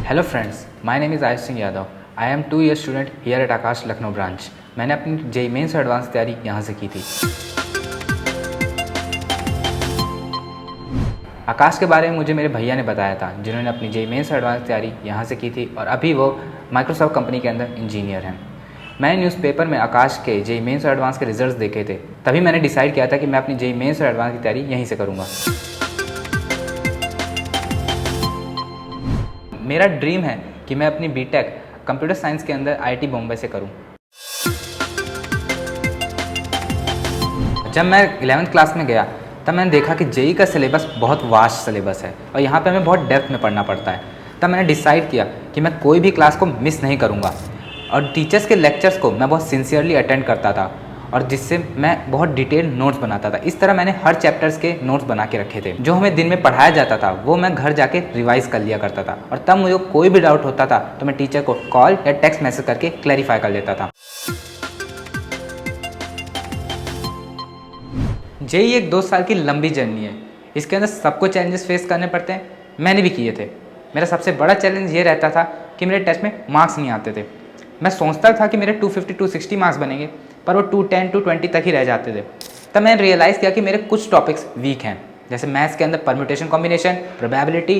Hello friends, my name is Ayush Singh Yadav. I am 2 year student here eight Akash Lucknow branch. मैंने अपनी JEE mains advance तैयारी यहाँ से की थी। आकाश के बारे में मुझे मेरे भैया ने बताया था, जिन्होंने अपनी जेईई मेंस एडवांस तैयारी यहाँ से की थी और अभी वो माइक्रोसॉफ्ट कंपनी के अंदर इंजीनियर हैं। मैंने न्यूज़पेपर में आकाश के जेईई मेंस एडवांस के रिजल्ट्स देखे थे, तभी मैंने डिसाइड किया था कि मैं अपनी जेईई मेंस एडवांस की तैयारी यहीं से करूँगा। मेरा ड्रीम है कि मैं अपनी बीटेक कंप्यूटर साइंस के अंदर आईआईटी बॉम्बे से करूं। जब मैं 11th क्लास में गया तब मैंने देखा कि जेईई का सिलेबस बहुत वास्ट सिलेबस है और यहाँ पे हमें बहुत डेप्थ में पढ़ना पड़ता है। तब मैंने डिसाइड किया कि मैं कोई भी क्लास को मिस नहीं करूँगा और टीचर्स के लेक्चर्स को मैं बहुत सिंसियरली अटेंड करता था और जिससे मैं बहुत डिटेल नोट्स बनाता था। इस तरह मैंने हर चैप्टर्स के नोट्स बना के रखे थे। जो हमें दिन में पढ़ाया जाता था वो मैं घर जाके रिवाइज कर लिया करता था और तब मुझे कोई भी डाउट होता था तो मैं टीचर को कॉल या टेक्स्ट मैसेज करके क्लैरिफाई कर लेता था। जेईई एक 2 साल की लंबी जर्नी है। इसके अंदर सबको चैलेंजेस फेस करने पड़ते हैं, मैंने भी किए थे। मेरा सबसे बड़ा चैलेंज ये रहता था कि मेरे टेस्ट में मार्क्स नहीं आते थे। मैं सोचता था कि मेरे 250 260 मार्क्स बनेंगे, पर वो 210 220 तक ही रह जाते थे। तब मैंने रियलाइज़ किया कि मेरे कुछ टॉपिक्स वीक हैं, जैसे मैथ्स के अंदर परम्यूटेशन कॉम्बिनेशन, प्रोबेबिलिटी,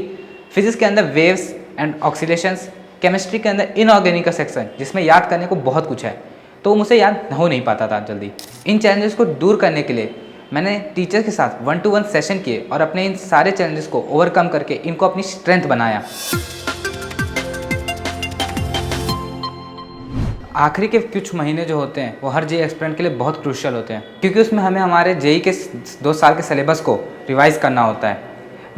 फिजिक्स के अंदर वेव्स एंड ऑक्सीलेशंस, केमिस्ट्री के अंदर इनऑर्गेनिक का सेक्शन जिसमें याद करने को बहुत कुछ है, तो वो मुझसे याद हो नहीं पाता था जल्दी। इन चैलेंजेस को दूर करने के लिए मैंने टीचर के साथ 1-to-1 सेशन किए और अपने इन सारे चैलेंजेस को ओवरकम करके इनको अपनी स्ट्रेंथ बनाया। आखिरी के कुछ महीने जो होते हैं वो हर जेईई एस्पिरेंट के लिए बहुत क्रूशियल होते हैं, क्योंकि उसमें हमें हमारे जेईई के 2 साल के सिलेबस को रिवाइज़ करना होता है।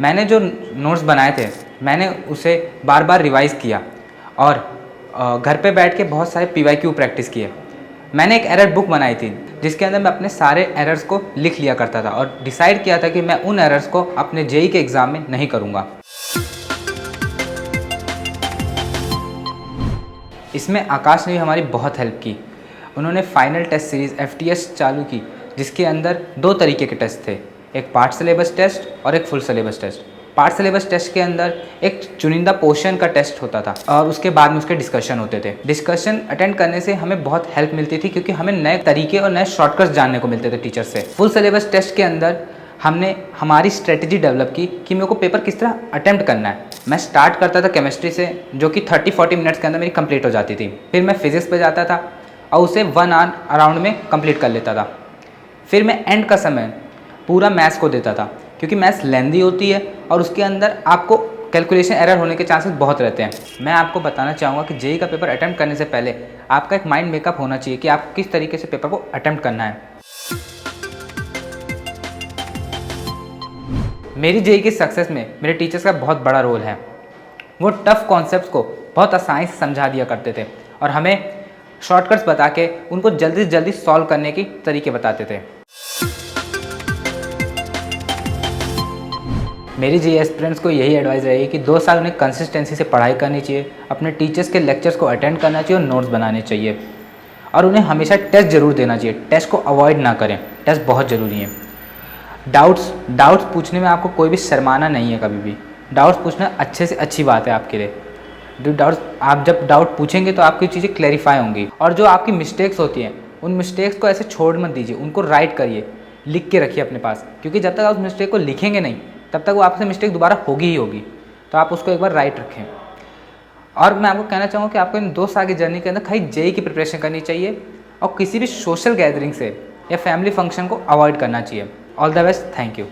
मैंने जो नोट्स बनाए थे मैंने उसे बार बार रिवाइज़ किया और घर पे बैठ के बहुत सारे PYQ प्रैक्टिस किए। मैंने एक एरर बुक बनाई थी जिसके अंदर मैं अपने सारे एरर्स को लिख लिया करता था और डिसाइड किया था कि मैं उन एरर्स को अपने जेईई के एग्ज़ाम में नहीं करूँगा। इसमें आकाश ने भी हमारी बहुत हेल्प की। उन्होंने फाइनल टेस्ट सीरीज़ FTS चालू की, जिसके अंदर 2 तरीके के टेस्ट थे, एक पार्ट सिलेबस टेस्ट और एक full syllabus test. Part syllabus test के अंदर एक चुनिंदा पोर्शन का टेस्ट होता था और उसके बाद में उसके डिस्कशन होते थे। डिस्कशन अटेंड करने से हमें बहुत हेल्प मिलती थी, क्योंकि हमें नए तरीके और नए शॉर्टकट्स जानने को मिलते थे टीचर से। फुल सिलेबस टेस्ट के अंदर हमने हमारी स्ट्रेटजी डेवलप की कि मेरे को पेपर किस तरह अटेम्प्ट करना है। मैं स्टार्ट करता था केमिस्ट्री से, जो कि 30-40 मिनट्स के अंदर मेरी कंप्लीट हो जाती थी। फिर मैं फिजिक्स पे जाता था और उसे 1 आवर अराउंड में कंप्लीट कर लेता था। फिर मैं एंड का समय पूरा मैथ्स को देता था, क्योंकि मैथ्स लेंदी होती है और उसके अंदर आपको कैलकुलेशन एरर होने के चांसेस बहुत रहते हैं। मैं आपको बताना चाहूँगा कि जेईई का पेपर अटेम्प्ट करने से पहले आपका एक माइंड मेकअप होना चाहिए कि आप किस तरीके से पेपर को अटेम्प्ट करना है। मेरी जेईई की सक्सेस में मेरे टीचर्स का बहुत बड़ा रोल है। वो टफ कॉन्सेप्ट्स को बहुत आसानी से समझा दिया करते थे और हमें शॉर्टकट्स बता के उनको जल्दी से जल्दी सॉल्व करने की तरीके बताते थे। मेरी जेईई एस्पिरेंट्स को यही एडवाइस रहेगी कि 2 साल उन्हें कंसिस्टेंसी से पढ़ाई करनी चाहिए, अपने टीचर्स के लेक्चर्स को अटेंड करना चाहिए और नोट्स बनाने चाहिए, और उन्हें हमेशा टेस्ट ज़रूर देना चाहिए। टेस्ट को अवॉइड ना करें, टेस्ट बहुत ज़रूरी है। डाउट्स पूछने में आपको कोई भी शर्माना नहीं है। कभी भी डाउट्स पूछना अच्छे से अच्छी बात है आपके लिए। आप जब डाउट पूछेंगे तो आपकी चीज़ें क्लैरिफाई होंगी, और जो आपकी मिस्टेक्स होती हैं उन मिस्टेक्स को ऐसे छोड़ मत दीजिए, उनको राइट करिए, लिख के रखिए अपने पास, क्योंकि जब तक आप उस मिस्टेक को लिखेंगे नहीं तब तक वो आपसे मिस्टेक दोबारा होगी ही होगी। तो आप उसको एक बार राइट रखें। और मैं आपको कहना चाहूँगा कि आपको इन 2 साल की जर्नी के अंदर खाली जेईई की प्रिपरेशन करनी चाहिए और किसी भी सोशल गैदरिंग से या फैमिली फंक्शन को अवॉइड करना चाहिए। All the best, thank you.